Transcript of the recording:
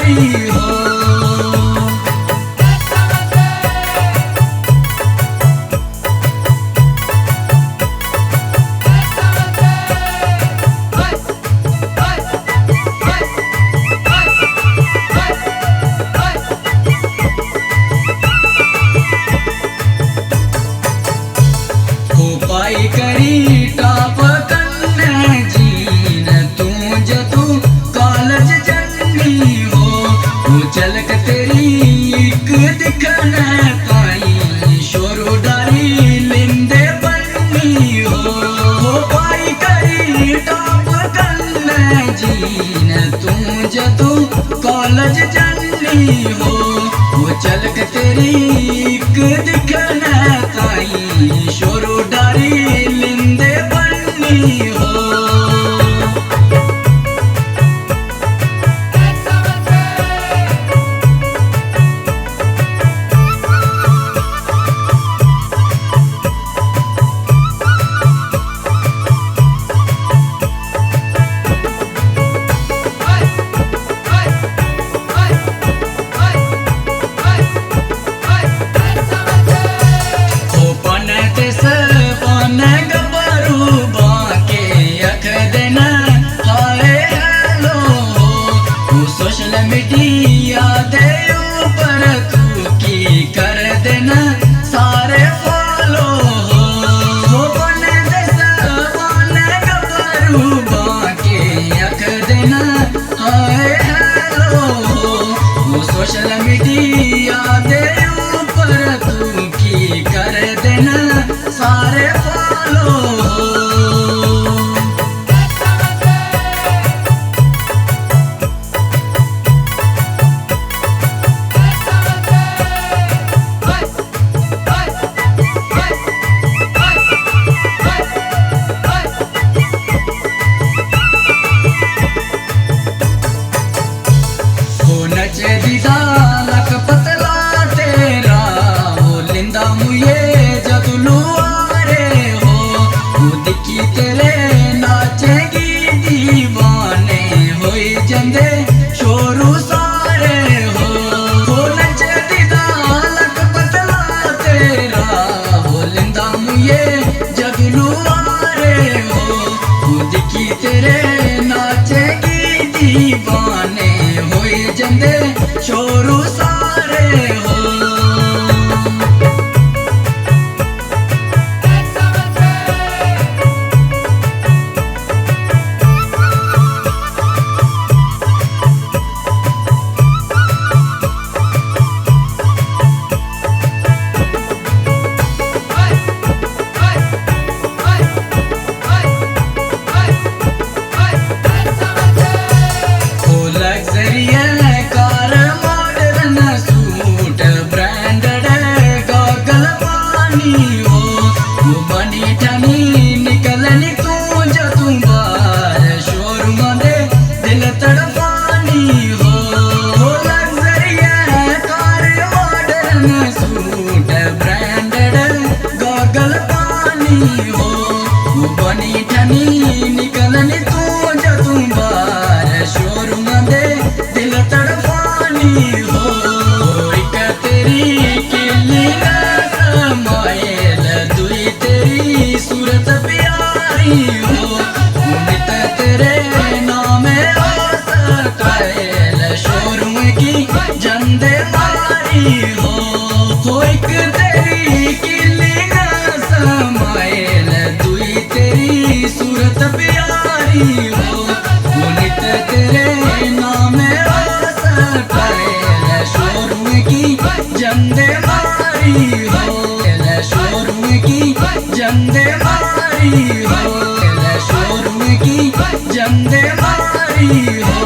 मारी हो। पाई करी टाप कन्ने जीन तू जतू कॉलेज जन्नी हो चलक तेरी एक दिखने ताई शोरू डारी लिंदे बन्नी हो पाई करी टाप कन्ने जीन तू जतू कॉलेज जन्नी हो चलक तेरी एक दिखने ताई शोरू डारी लिंदे बन्नी हो। सोशल मीडिया दे ऊपर तू की कर देना सारे फॉलो हो बने गबरू बाके अख देना हाय हेलो हो सोशल मीडिया दे ऊपर तू की कर देना सारे फॉलो हो। लक पतला तेरा हो लिंदा मुये जगलू आरे हो दिखी तेरे नाचेगी दीवाने होई जंदे शोरू सारे हो नचे दीदा लक पतला तेरा हो लिंदा मुये जगलू आरे हो दिखी तेरे नाचेगी दीवाने होई जंदे शोरू सारे हो। बनी ठनी निकलनी तू जतू बार शोरूम दे दिल तड़पानी हो एक तेरी किली समायल दुई तेरी सूरत प्यारी हो नित तेरे नाम आसकायल शोरूम की जंदे मारी हो एक तेरी किली समायल दुई तेरी सूरत प्यारी हो नित तेरे नाम आसकायल शोरूम की जंदे मारी हो शोरूम की जंदे मारी हो शोरूम की जंदे मारी हो।